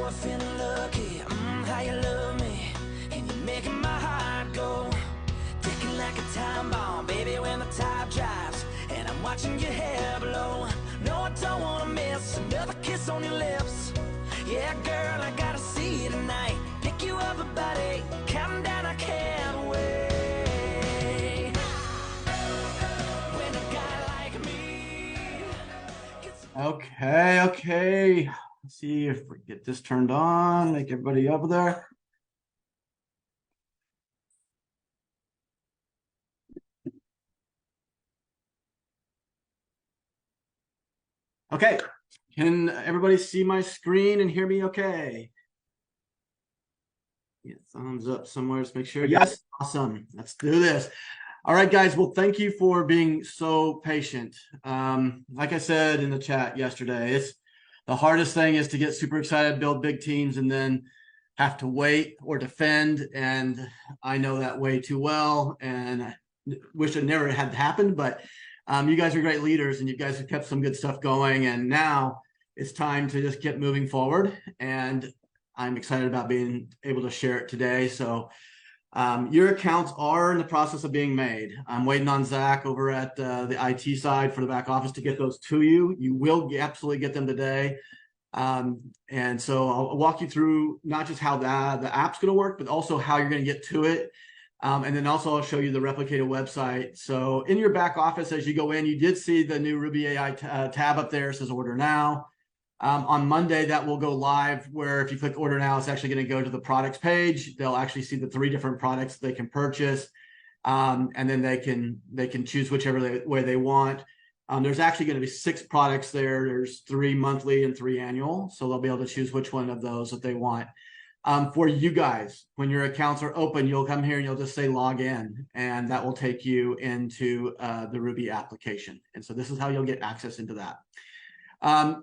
you're feeling lucky, how you love me, and you're making my heart go ticking like a time bomb, baby, when the tide drives, and I'm watching your hair blow. No, I don't wanna miss another kiss on your lips. Yeah, girl, I gotta see you tonight. Pick you up about 8, counting down, I can't wait. When a guy like me gets... Okay. Let's see if we get this turned on, make everybody over there. Okay, can everybody see my screen and hear me okay? Yeah, thumbs up somewhere, let's make sure. Yes, awesome, let's do this. All right, guys, well, thank you for being so patient. Like I said in the chat yesterday, it's the hardest thing is to get super excited, build big teams, and then have to wait or defend. And I know that way too well, and I wish it never had happened, but you guys are great leaders, and you guys have kept some good stuff going. And now it's time to just get moving forward. And I'm excited about being able to share it today. So your accounts are in the process of being made. I'm waiting on Zach over at the IT side for the back office to get those to you. You will absolutely get them today. And so I'll walk you through not just how the app's going to work, but also how you're going to get to it. And then also I'll show you the replicated website. So in your back office, as you go in, you did see the new Rubi AI tab up there. It says order now. On Monday, that will go live, where if you click order now, it's actually going to go to the products page. They'll actually see the 3 different products they can purchase. And then they can choose whichever way they want. There's actually going to be 6 products there. There's 3 monthly and 3 annual. So they'll be able to choose which one of those that they want. For you guys, when your accounts are open, you'll come here and you'll just say log in, and that will take you into the Rubi application. And so this is how you'll get access into that.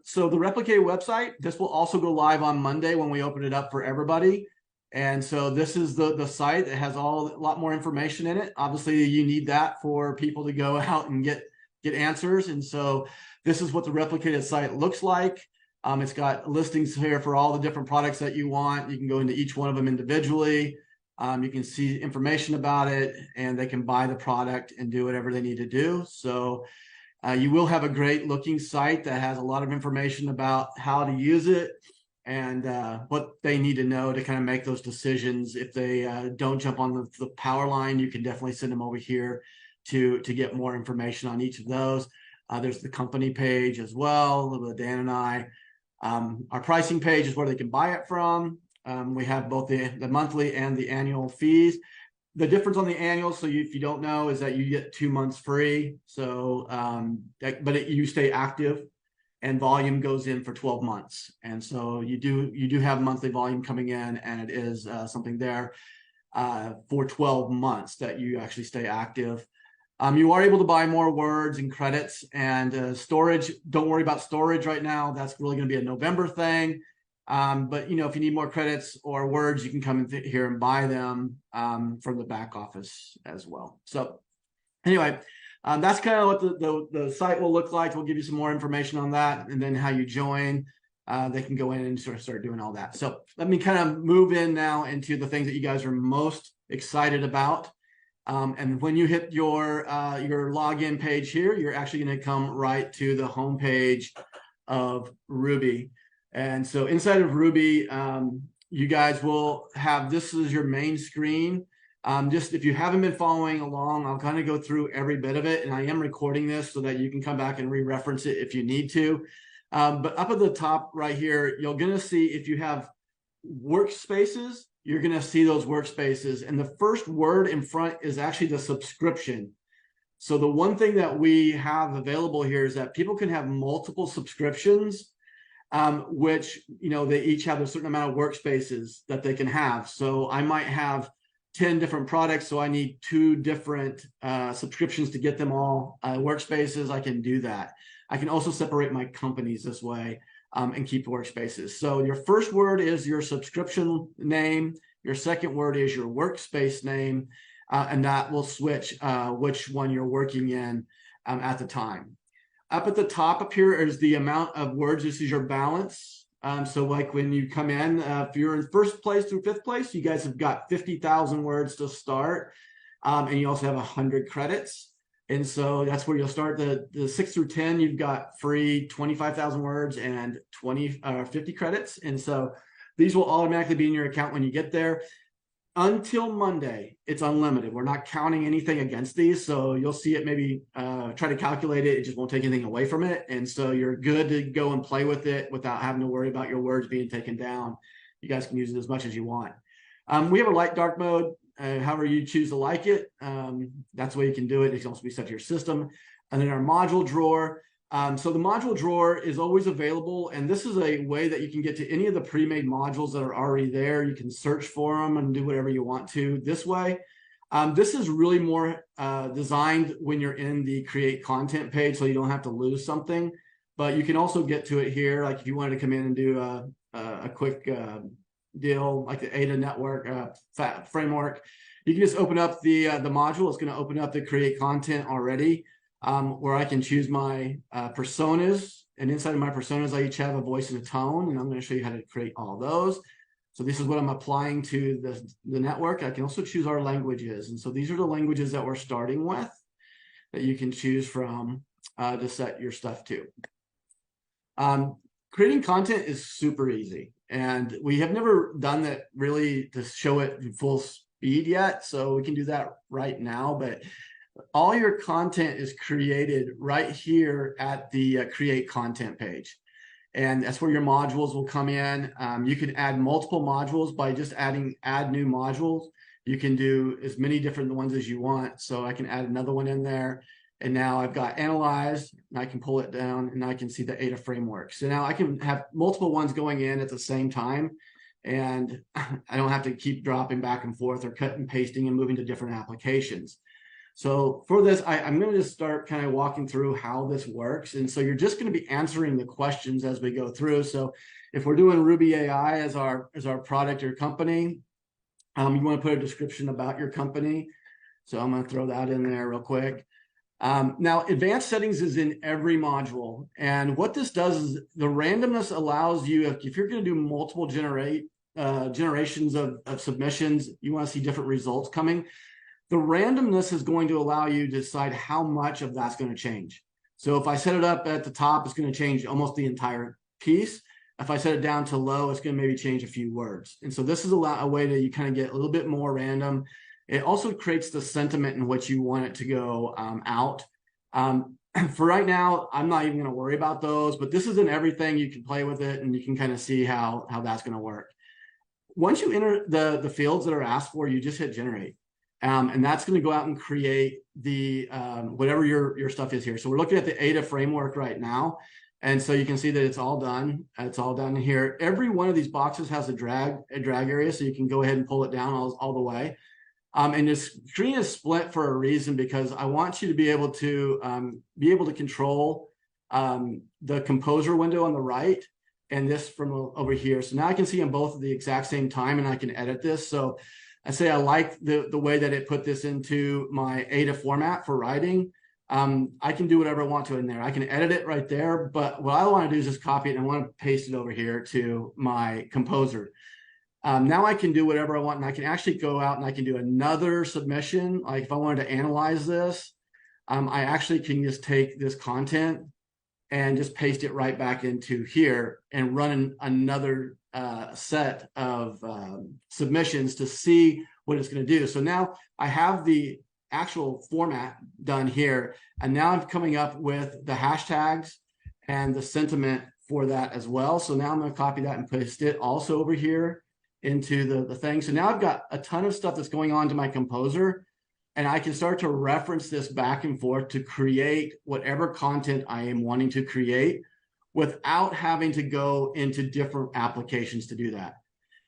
So the replicated website, this will also go live on Monday when we open it up for everybody. And so this is the site that has a lot more information in it. Obviously, you need that for people to go out and get answers. And so this is what the replicated site looks like. It's got listings here for all the different products that you want. You can go into each one of them individually. You can see information about it, and they can buy the product and do whatever they need to do. So you will have a great looking site that has a lot of information about how to use it and what they need to know to kind of make those decisions. If they don't jump on the power line, you can definitely send them over here to get more information on each of those. There's the company page as well with Dan and I. Our pricing page is where they can buy it from. We have both the monthly and the annual fees. The difference on the annual, so if you don't know, is that you get 2 months free. So, you stay active, and volume goes in for 12 months. And so you do have monthly volume coming in, and it is something there for 12 months that you actually stay active. You are able to buy more words and credits and storage. Don't worry about storage right now. That's really going to be a November thing. But if you need more credits or words, you can come in here and buy them from the back office as well. So anyway, that's kind of what the site will look like. We'll give you some more information on that, and then how you join. They can go in and sort of start doing all that. So let me kind of move in now into the things that you guys are most excited about. And when you hit your login page here, you're actually going to come right to the home page of Rubi. And so inside of Rubi, you guys will have, this is your main screen. Just if you haven't been following along, I'll kind of go through every bit of it. And I am recording this so that you can come back and re-reference it if you need to. But up at the top right here, you're going to see if you have workspaces, you're going to see those workspaces. And the first word in front is actually the subscription. So the one thing that we have available here is that people can have multiple subscriptions, which, they each have a certain amount of workspaces that they can have. So I might have 10 different products, so I need 2 different subscriptions to get them all workspaces. I can do that. I can also separate my companies this way and keep workspaces. So your first word is your subscription name. Your second word is your workspace name, and that will switch which one you're working in at the time. Up at the top up here is the amount of words. This is your balance. So like when you come in, if you're in first place through fifth place, you guys have got 50,000 words to start. And you also have 100 credits. And so that's where you'll start. The 6 through 10, you've got free 25,000 words and 50 credits. And so these will automatically be in your account when you get there. Until Monday, it's unlimited. We're not counting anything against these. So you'll see it, maybe try to calculate it. It just won't take anything away from it. And so you're good to go and play with it without having to worry about your words being taken down. You guys can use it as much as you want. We have a light dark mode. However you choose to like it, that's the way you can do it. It can also be set to your system. And then our module drawer. So the module drawer is always available, and this is a way that you can get to any of the pre-made modules that are already there. You can search for them and do whatever you want to this way. This is really more designed when you're in the create content page, so you don't have to lose something, but you can also get to it here. Like if you wanted to come in and do a quick deal like the ADA network framework, you can just open up the module. It's going to open up the create content already, where I can choose my personas, and inside of my personas I each have a voice and a tone, and I'm going to show you how to create all those. So this is what I'm applying to the network. I can also choose our languages, and so these are the languages that we're starting with that you can choose from to set your stuff to. Creating content is super easy, and we have never done that really to show it in full speed yet, so we can do that right now. But all your content is created right here at the create content page, and that's where your modules will come in. You can add multiple modules by just add new modules. You can do as many different ones as you want, so I can add another one in there. And now I've got analyzed, and I can pull it down, and I can see the ADA framework. So now I can have multiple ones going in at the same time, and I don't have to keep dropping back and forth or cut and pasting and moving to different applications. So for this, I'm going to just start kind of walking through how this works. And so you're just going to be answering the questions as we go through. So if we're doing Rubi AI as our product or company, you want to put a description about your company. So I'm going to throw that in there real quick. Now, advanced settings is in every module. And what this does is the randomness allows you, if you're going to do multiple generations of submissions, you want to see different results coming. The randomness is going to allow you to decide how much of that's going to change. So if I set it up at the top, it's going to change almost the entire piece. If I set it down to low, it's going to maybe change a few words. And so this is a way that you kind of get a little bit more random. It also creates the sentiment in which you want it to go out. For right now, I'm not even going to worry about those, but this is in everything. You can play with it, and you can kind of see how that's going to work. Once you enter the fields that are asked for, you just hit generate. And that's going to go out and create the whatever your stuff is here. So we're looking at the ADA framework right now. And so you can see that it's all done. It's all done here. Every one of these boxes has a drag area, so you can go ahead and pull it down all the way. And this screen is split for a reason, because I want you to be able to control the composer window on the right and this from over here. So now I can see them both at the exact same time, and I can edit this. So I say I like the way that it put this into my ADA format for writing. I can do whatever I want to in there. I can edit it right there, but what I want to do is just copy it, and I want to paste it over here to my composer. Now I can do whatever I want, and I can actually go out and I can do another submission. Like if I wanted to analyze this, I actually can just take this content and just paste it right back into here and run another set of submissions to see what it's going to do. So now I have the actual format done here, and now I'm coming up with the hashtags and the sentiment for that as well. So now I'm going to copy that and paste it also over here into the thing. So now I've got a ton of stuff that's going on to my composer, and I can start to reference this back and forth to create whatever content I am wanting to create without having to go into different applications to do that.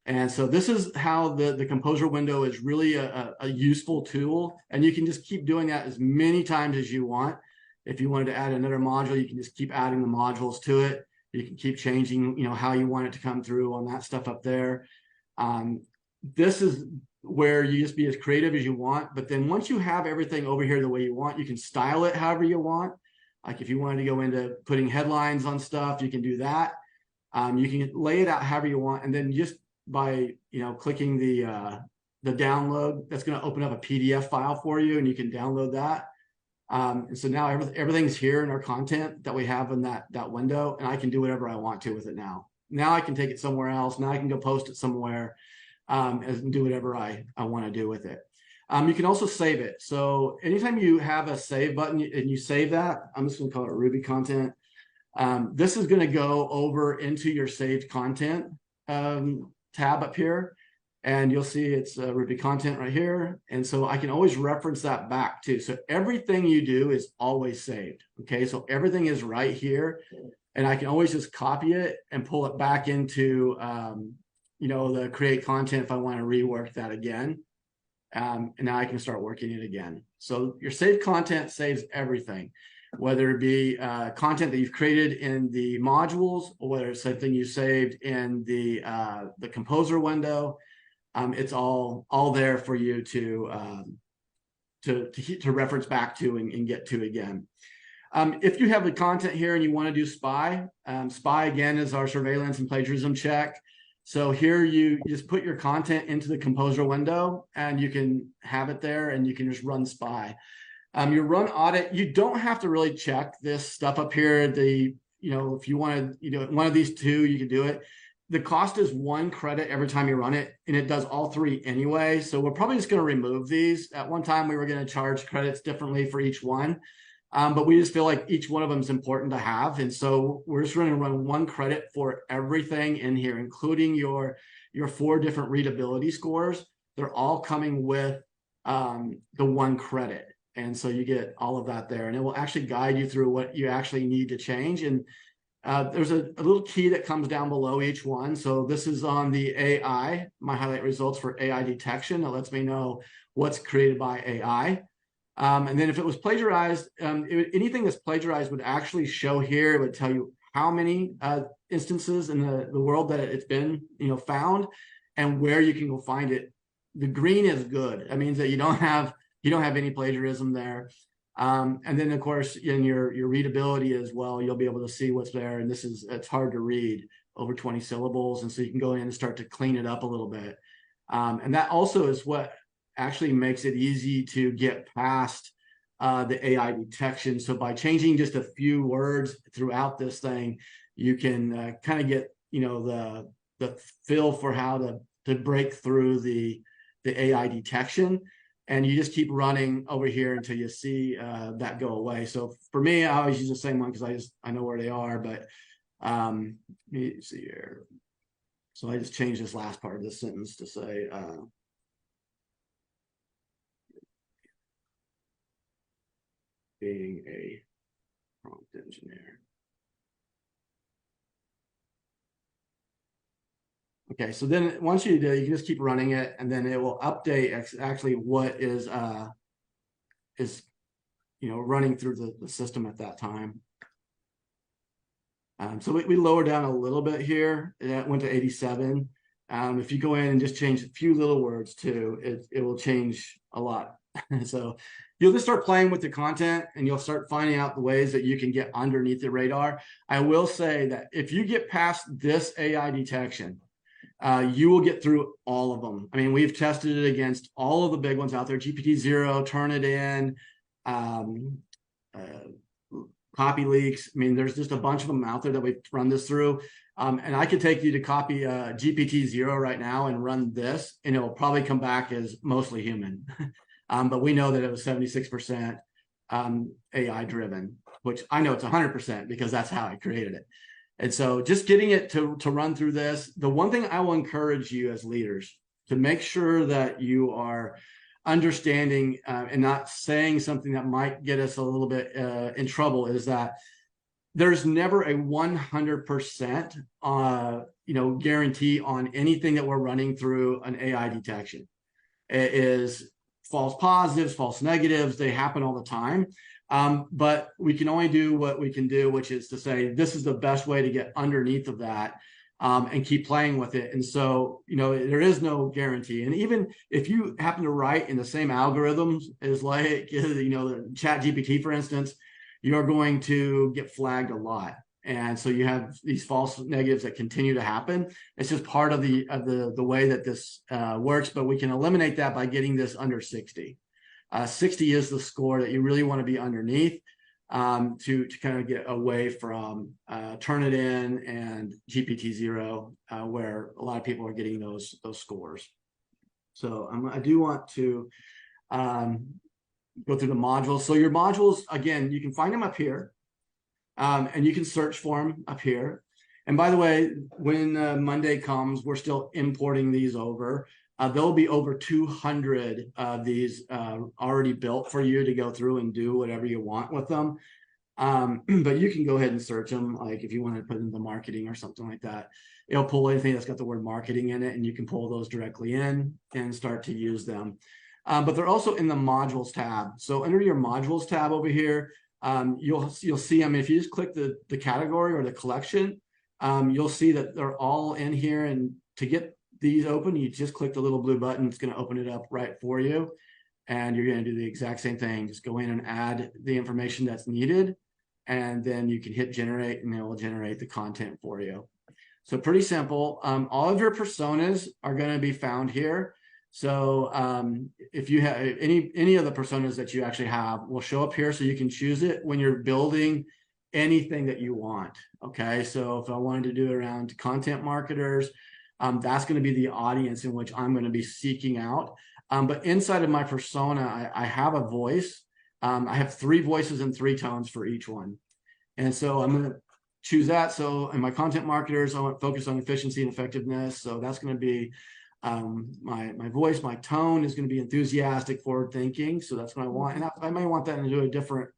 And so this is how the composer window is really a useful tool, and you can just keep doing that as many times as you want. If you wanted to add another module, you can just keep adding the modules to it. You can keep changing, how you want it to come through on that stuff up there. This is where you just be as creative as you want, but then once you have everything over here the way you want, you can style it however you want. Like if you wanted to go into putting headlines on stuff, you can do that. You can lay it out however you want, and then just by clicking the download, that's going to open up a PDF file for you, and you can download that. And so now everything's here in our content that we have in that window, and I can do whatever I want to with it now. Now I can take it somewhere else. Now I can go post it somewhere and do whatever I want to do with it. You can also save it. So anytime you have a save button and you save that, I'm just going to call it Ruby content. This is going to go over into your saved content tab up here. And you'll see it's Ruby content right here. And so I can always reference that back too. So everything you do is always saved. Okay, so everything is right here. And I can always just copy it and pull it back into, the create content if I want to rework that again. And now I can start working it again. So your saved content saves everything, whether it be content that you've created in the modules, or whether it's something you saved in the composer window. It's all there for you to reference back to and get to again. If you have the content here and you want to do spy, spy again is our surveillance and plagiarism check. So here you just put your content into the composer window and you can have it there and you can just run spy. Your run audit, you don't have to really check this stuff up here. If you want to, one of these two, you can do it. The cost is 1 credit every time you run it, and it does all 3 anyway. So we're probably just going to remove these. At one time, we were going to charge credits differently for each one, but we just feel like each one of them is important to have. And so we're just going to run 1 credit for everything in here, including your 4 different readability scores. They're all coming with the 1 credit. And so you get all of that there, and it will actually guide you through what you actually need to change. And there's a little key that comes down below each one. So this is on the AI, my highlight results for AI detection. That lets me know what's created by AI. And then if it was plagiarized, anything that's plagiarized would actually show here. It would tell you how many instances in the world that it's been found and where you can go find it. The green is good. That means that you don't have any plagiarism there. And then of course in your readability as well, you'll be able to see what's there. And it's hard to read over 20 syllables. And so you can go in and start to clean it up a little bit. And that also is what actually makes it easy to get past the AI detection. So by changing just a few words throughout this thing, you can kind of get, the feel for how to break through the AI detection. And you just keep running over here until you see that go away. So for me, I always use the same one because I know where they are. But let me see here. So I just changed this last part of this sentence to say, being a prompt engineer. Okay, so then once you do, you can just keep running it, and then it will update actually what is running through the system at that time. So we lower down a little bit here. It went to 87. If you go in and just change a few little words too, it will change a lot. So you'll just start playing with the content and you'll start finding out the ways that you can get underneath the radar. I will say that if you get past this AI detection, you will get through all of them. I mean, we've tested it against all of the big ones out there, GPT-0, Turnitin, copy leaks. I mean, there's just a bunch of them out there that we've run this through. And I could take you to copy GPT-0 right now and run this, and it will probably come back as mostly human. But we know that it was 76% AI driven, which I know it's 100% because that's how I created it. And so just getting it to run through this, the one thing I will encourage you as leaders to make sure that you are understanding and not saying something that might get us a little bit in trouble is that there's never a 100% guarantee on anything that we're running through an AI detection. It is false positives, false negatives. They happen all the time. But we can only do what we can do, which is to say, this is the best way to get underneath of that and keep playing with it. And so, there is no guarantee. And even if you happen to write in the same algorithms as the Chat GPT, for instance, you're going to get flagged a lot. And so you have these false negatives that continue to happen. It's just part of the way that this works, but we can eliminate that by getting this under 60. 60 is the score that you really want to be underneath to kind of get away from Turnitin and GPT-0, where a lot of people are getting those scores. So I do want to go through the modules. So your modules, again, you can find them up here, and you can search for them up here. And by the way, when Monday comes, we're still importing these over. There'll be over 200 of these already built for you to go through and do whatever you want with them. But you can go ahead and search them, like if you want to put in the marketing or something like that. It'll pull anything that's got the word marketing in it, and you can pull those directly in and start to use them. But they're also in the modules tab. So under your modules tab over here, you'll see them. If you just click the category or the collection, you'll see that they're all in here. And to get these open, you just click the little blue button. It's going to open it up right for you. And you're going to do the exact same thing. Just go in and add the information that's needed. And then you can hit generate, and it will generate the content for you. So pretty simple. All of your personas are going to be found here. So if you have any of the personas that you actually have will show up here, so you can choose it when you're building anything that you want. Okay, so if I wanted to do it around content marketers, that's going to be the audience in which I'm going to be seeking out. But inside of my persona, I have a voice. I have 3 voices and 3 tones for each one. And so I'm going to choose that. So in my content marketers, I want to focus on efficiency and effectiveness. So that's going to be my voice. My tone is going to be enthusiastic, forward thinking. So that's what I want. And I may want that into a different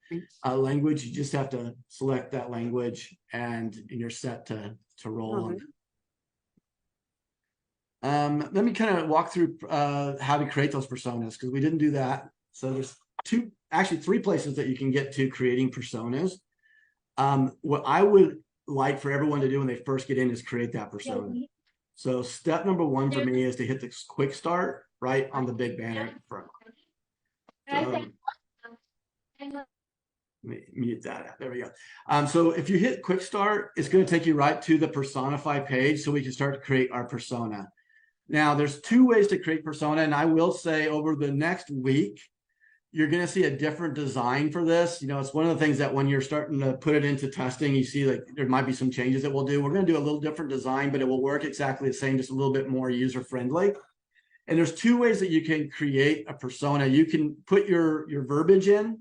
language. You just have to select that language, and you're set to roll on. Let me kind of walk through how to create those personas, because we didn't do that. So there's actually 3 places that you can get to creating personas. What I would like for everyone to do when they first get in is create that persona. So step number 1 for me is to hit the quick start right on the big banner in front. So, let me mute that. There we go. So if you hit quick start, it's going to take you right to the personify page, so we can start to create our persona. Now, there's 2 ways to create persona, and I will say over the next week, you're going to see a different design for this. You know, it's one of the things that when you're starting to put it into testing, you see like there might be some changes that we'll do. We're going to do a little different design, but it will work exactly the same, just a little bit more user-friendly. And there's 2 ways that you can create a persona. You can put your verbiage in,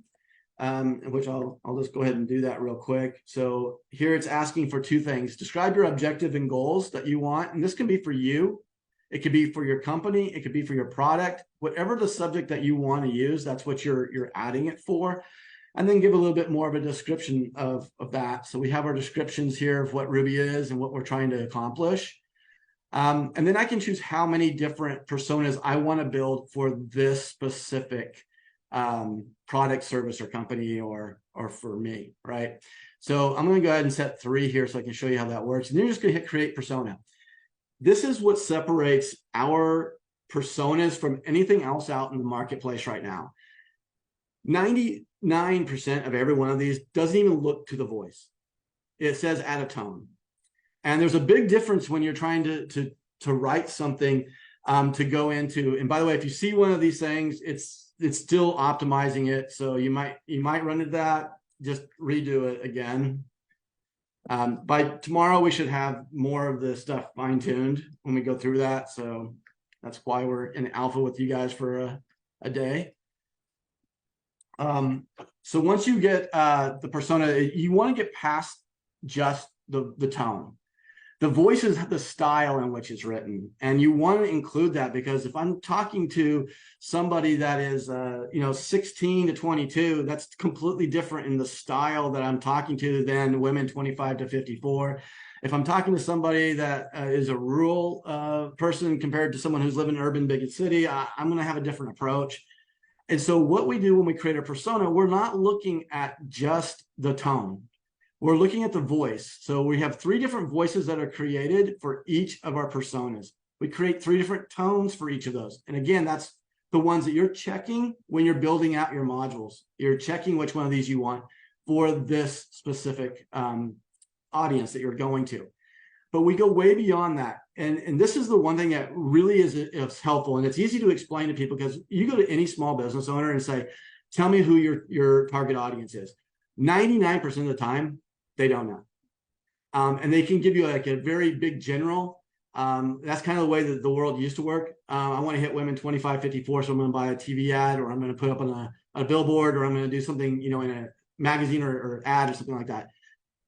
which I'll just go ahead and do that real quick. So here it's asking for 2 things. Describe your objective and goals that you want. And this can be for you. It could be for your company. It could be for your product. Whatever the subject that you want to use, that's what you're adding it for. And then give a little bit more of a description of that. So we have our descriptions here of what Rubi is and what we're trying to accomplish. And then I can choose how many different personas I want to build for this specific product, service, or company, or for me, right? So I'm going to go ahead and set 3 here so I can show you how that works. And then you're just going to hit create persona. This is what separates our personas from anything else out in the marketplace right now. 99% of every one of these doesn't even look to the voice. It says add a tone. And there's a big difference when you're trying to write something to go into. And by the way, if you see one of these things, it's still optimizing it. So you might run into that. Just redo it again. By tomorrow, we should have more of the stuff fine-tuned when we go through that. So that's why we're in alpha with you guys for a day. So once you get the persona, you want to get past just the tone. The voice is the style in which it's written, and you want to include that, because if I'm talking to somebody that is 16 to 22, that's completely different in the style that I'm talking to than women 25 to 54. If I'm talking to somebody that is a rural person compared to someone who's living in an urban big city, I'm going to have a different approach. And so what we do when we create a persona, we're not looking at just the tone. We're looking at the voice. So we have 3 different voices that are created for each of our personas. We create 3 different tones for each of those. And again, that's the ones that you're checking when you're building out your modules. You're checking which one of these you want for this specific audience that you're going to. But we go way beyond that. And this is the one thing that really is helpful. And it's easy to explain to people, because you go to any small business owner and say, tell me who your target audience is. 99% of the time, they don't know. And they can give you like a very big general. That's kind of the way that the world used to work. I want to hit women 25, 54, so I'm going to buy a TV ad, or I'm going to put up on a billboard, or I'm going to do something, in a magazine or ad or something like that.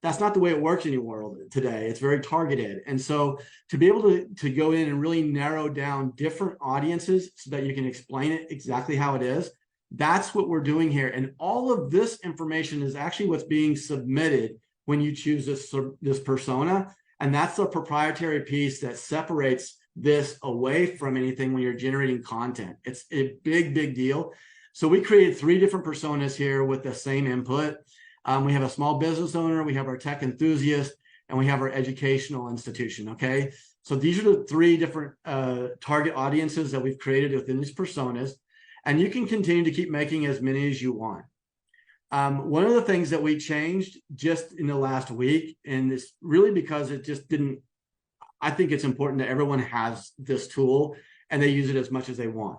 That's not the way it works anymore today. It's very targeted. And so to be able to go in and really narrow down different audiences so that you can explain it exactly how it is, that's what we're doing here. And all of this information is actually what's being submitted when you choose this persona. And that's the proprietary piece that separates this away from anything when you're generating content. It's a big, big deal. So we created 3 different personas here with the same input. We have a small business owner, we have our tech enthusiast, and we have our educational institution, okay? So these are the 3 different target audiences that we've created within these personas, and you can continue to keep making as many as you want. One of the things that we changed just in the last week, and it's really because it just didn't, I think it's important that everyone has this tool and they use it as much as they want.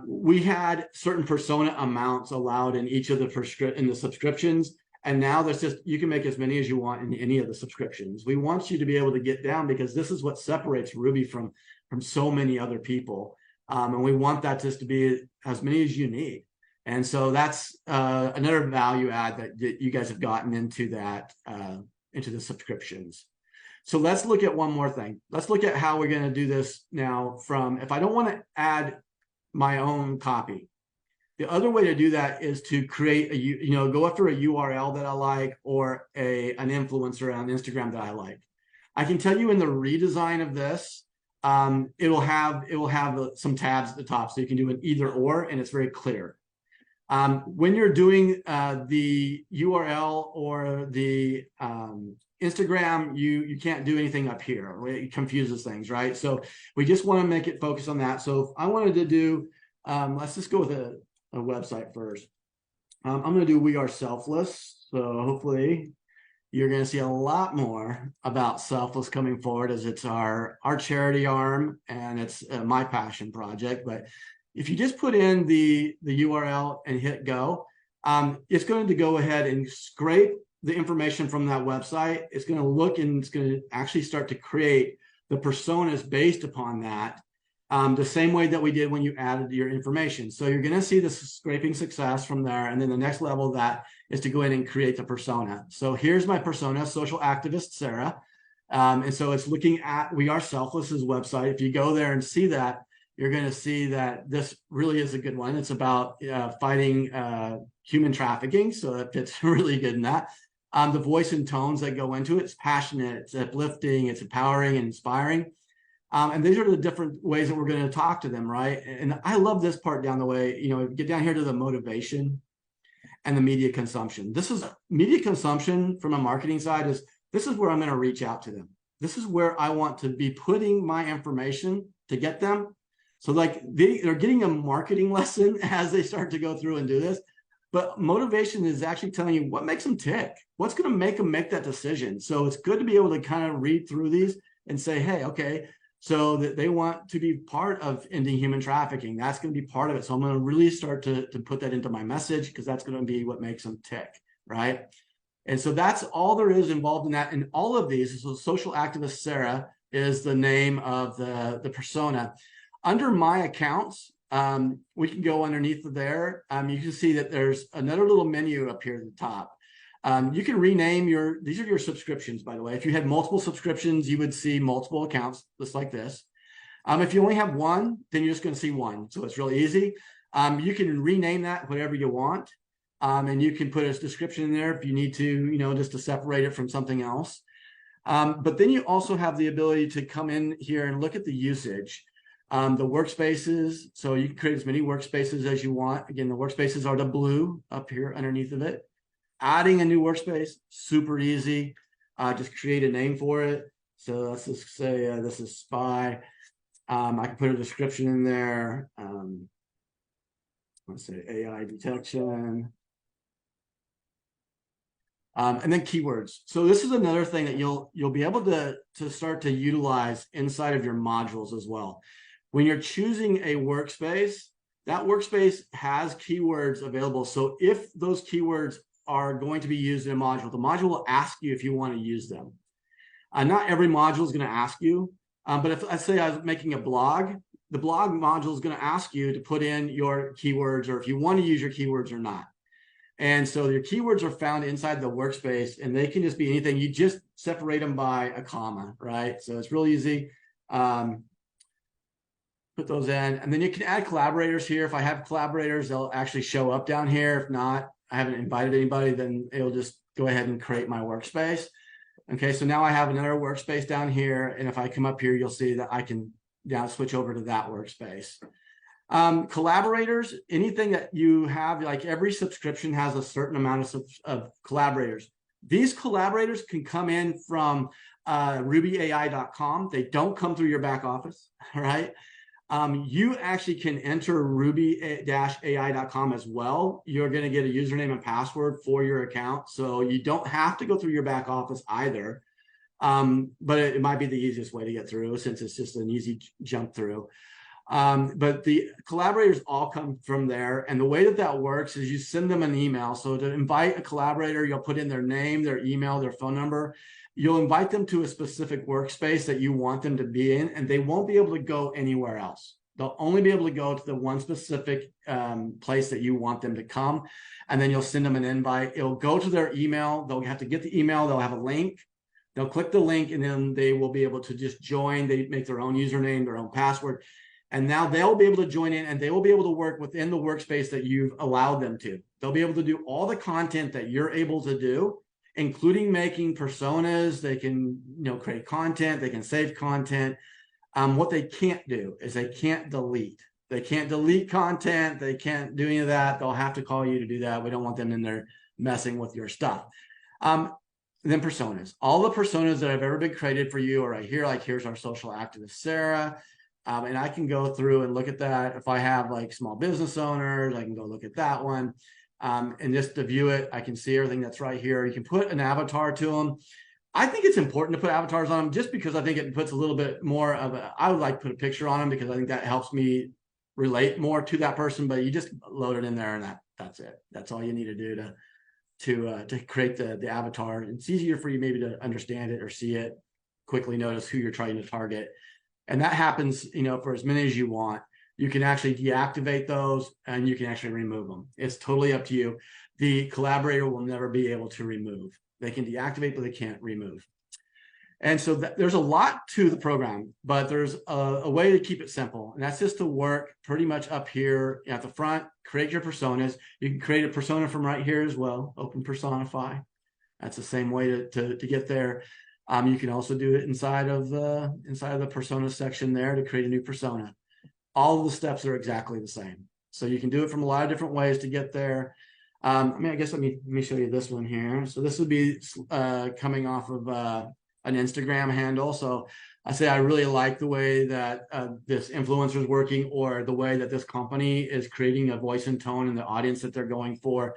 We had certain persona amounts allowed in each of the subscriptions, and now there's just, you can make as many as you want in any of the subscriptions. We want you to be able to get down, because this is what separates Rubi from so many other people, and we want that just to be as many as you need. And so that's another value add that you guys have gotten into that into the subscriptions. So let's look at one more thing. Let's look at how we're going to do this now. From, if I don't want to add my own copy, the other way to do that is to create a, go after a URL that I like, or an influencer on Instagram that I like. I can tell you in the redesign of this, it will have some tabs at the top, so you can do an either or, and it's very clear. When you're doing the URL or the Instagram, you can't do anything up here. It confuses things, right? So we just want to make it focus on that. So if I wanted to do, let's just go with a website first. I'm going to do We Are Selfless. So hopefully you're going to see a lot more about Selfless coming forward, as it's our charity arm, and it's my passion project. But if you just put in the URL and hit go, it's going to go ahead and scrape the information from that website. It's going to look, and it's going to actually start to create the personas based upon that, the same way that we did when you added your information. So you're going to see this scraping success from there. And then the next level of that is to go in and create the persona. So here's my persona, social activist Sarah. And so it's looking at We Are Selfless's website. If you go there and see that, you're going to see that this really is a good one. It's about fighting human trafficking, so that fits really good in that. The voice and tones that go into it, it's passionate, it's uplifting, it's empowering and inspiring. And these are the different ways that we're going to talk to them, right? And I love this part down the way, get down here to the motivation and the media consumption. This is media consumption from a marketing side, this is where I'm going to reach out to them. This is where I want to be putting my information to get them. So like they're getting a marketing lesson as they start to go through and do this. But motivation is actually telling you what makes them tick, what's going to make them make that decision. So it's good to be able to kind of read through these and say, hey, okay, so that they want to be part of ending human trafficking. That's going to be part of it. So I'm going to really start to put that into my message, because that's going to be what makes them tick, right? And so that's all there is involved in that. And all of these, so social activist Sarah is the name of the persona. Under my accounts, we can go underneath there. You can see that there's another little menu up here at the top. You can rename these are your subscriptions, by the way. If you had multiple subscriptions, you would see multiple accounts, just like this. If you only have one, then you're just going to see one. So it's really easy. You can rename that whatever you want. And you can put a description in there if you need to, just to separate it from something else. But then you also have the ability to come in here and look at the usage. The workspaces, so you can create as many workspaces as you want. Again, the workspaces are the blue up here underneath of it. Adding a new workspace, super easy. Just create a name for it. So let's just say this is spy. I can put a description in there. Let's say AI detection. And then keywords. So this is another thing that you'll be able to start to utilize inside of your modules as well. When you're choosing a workspace, that workspace has keywords available. So if those keywords are going to be used in a module, the module will ask you if you want to use them. Not every module is going to ask you, but if let's say I was making a blog, the blog module is going to ask you to put in your keywords, or if you want to use your keywords or not. And so your keywords are found inside the workspace, and they can just be anything. You just separate them by a comma, right? So it's real easy. Put those in, and then you can add collaborators here. If I have collaborators, they'll actually show up down here. If not, I haven't invited anybody, then it'll just go ahead and create my workspace. Okay, so now I have another workspace down here, and if I come up here, you'll see that I can now switch over to that workspace. Collaborators, anything that you have, like every subscription has a certain amount of collaborators. These collaborators can come in from rubyai.com. They don't come through your back office, right? You actually can enter ruby-ai.com as well. You're going to get a username and password for your account, so you don't have to go through your back office either. But it might be the easiest way to get through, since it's just an easy jump through. But the collaborators all come from there. And the way that works is you send them an email. So to invite a collaborator, you'll put in their name, their email, their phone number. You'll invite them to a specific workspace that you want them to be in, and they won't be able to go anywhere else. They'll only be able to go to the one specific place that you want them to come. And then you'll send them an invite. It'll go to their email. They'll have to get the email. They'll have a link. They'll click the link, and then they will be able to just join. They make their own username, their own password. And now they'll be able to join in, and they will be able to work within the workspace that you've allowed them to. They'll be able to do all the content that you're able to do, including making personas. They can, create content. They can save content. What they can't do is they can't delete. They can't delete content. They can't do any of that. They'll have to call you to do that. We don't want them in there messing with your stuff. Then personas. All the personas that have ever been created for you are right here. Like, here's our social activist, Sarah. And I can go through and look at that. If I have like small business owners, I can go look at that one. And just to view it, I can see everything that's right here. You can put an avatar to them. I think it's important to put avatars on them, just because I think it puts a little bit more of I would like to put a picture on them, because I think that helps me relate more to that person. But you just load it in there, and that's it. That's all you need to do to create the avatar. It's easier for you maybe to understand it or see it, quickly notice who you're trying to target. And that happens, for as many as you want. You can actually deactivate those, and you can actually remove them. It's totally up to you. The collaborator will never be able to remove. They can deactivate, but they can't remove. And so there's a lot to the program, but there's a way to keep it simple. And that's just to work pretty much up here at the front, create your personas. You can create a persona from right here as well, open personify. That's the same way to get there. You can also do it inside of the persona section there to create a new persona. All of the steps are exactly the same. So you can do it from a lot of different ways to get there. I guess let me show you this one here. So this would be coming off of an Instagram handle. So I say I really like the way that this influencer is working, or the way that this company is creating a voice and tone in the audience that they're going for.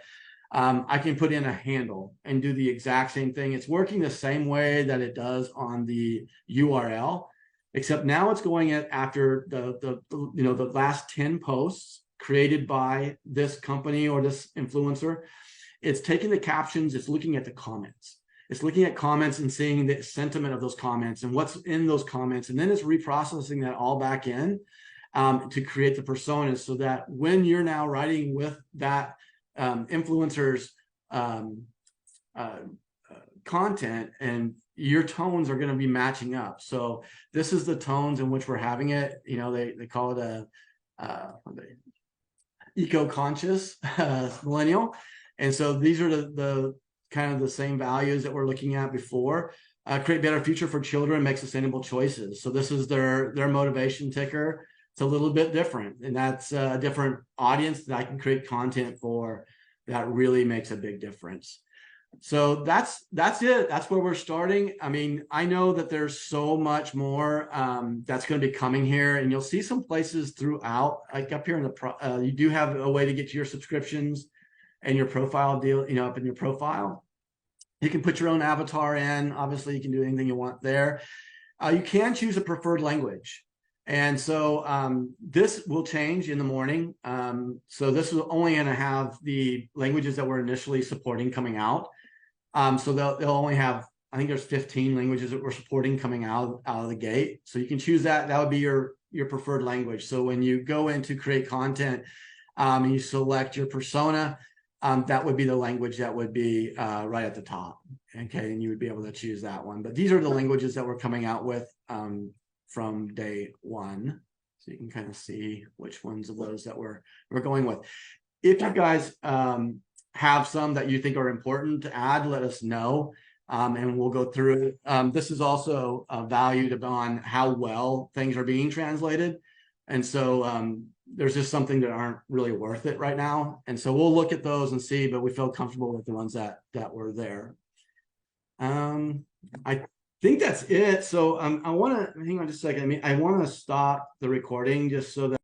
I can put in a handle and do the exact same thing. It's working the same way that it does on the URL, except now it's going after the last 10 posts created by this company or this influencer. It's taking the captions, it's looking at the comments. It's looking at comments and seeing the sentiment of those comments and what's in those comments. And then it's reprocessing that all back in to create the personas, so that when you're now writing with that influencers content, and your tones are going to be matching up. So this is the tones in which we're having it. They call it a eco-conscious millennial. And so these are the kind of the same values that we're looking at before. Create better future for children, make sustainable choices. So this is their motivation ticker. It's a little bit different, and that's a different audience that I can create content for. That really makes a big difference. So that's it. That's where we're starting. I mean, I know that there's so much more that's going to be coming here, and you'll see some places throughout, like up here in the you do have a way to get to your subscriptions and your profile deal, up in your profile. You can put your own avatar in. Obviously, you can do anything you want there. You can choose a preferred language. And so this will change in the morning. So this is only going to have the languages that we're initially supporting coming out. So they'll only have, I think there's 15 languages that we're supporting coming out of the gate. So you can choose that. That would be your preferred language. So when you go in to create content and you select your persona, that would be the language that would be right at the top. Okay, and you would be able to choose that one. But these are the languages that we're coming out with from day one. So you can kind of see which ones of those that we're going with. If you guys have some that you think are important to add, let us know. And we'll go through it. This is also valued on how well things are being translated. And so there's just something that aren't really worth it right now. And so we'll look at those and see, but we feel comfortable with the ones that were there. I think that's it. So I want to hang on just a second. I want to stop the recording just so that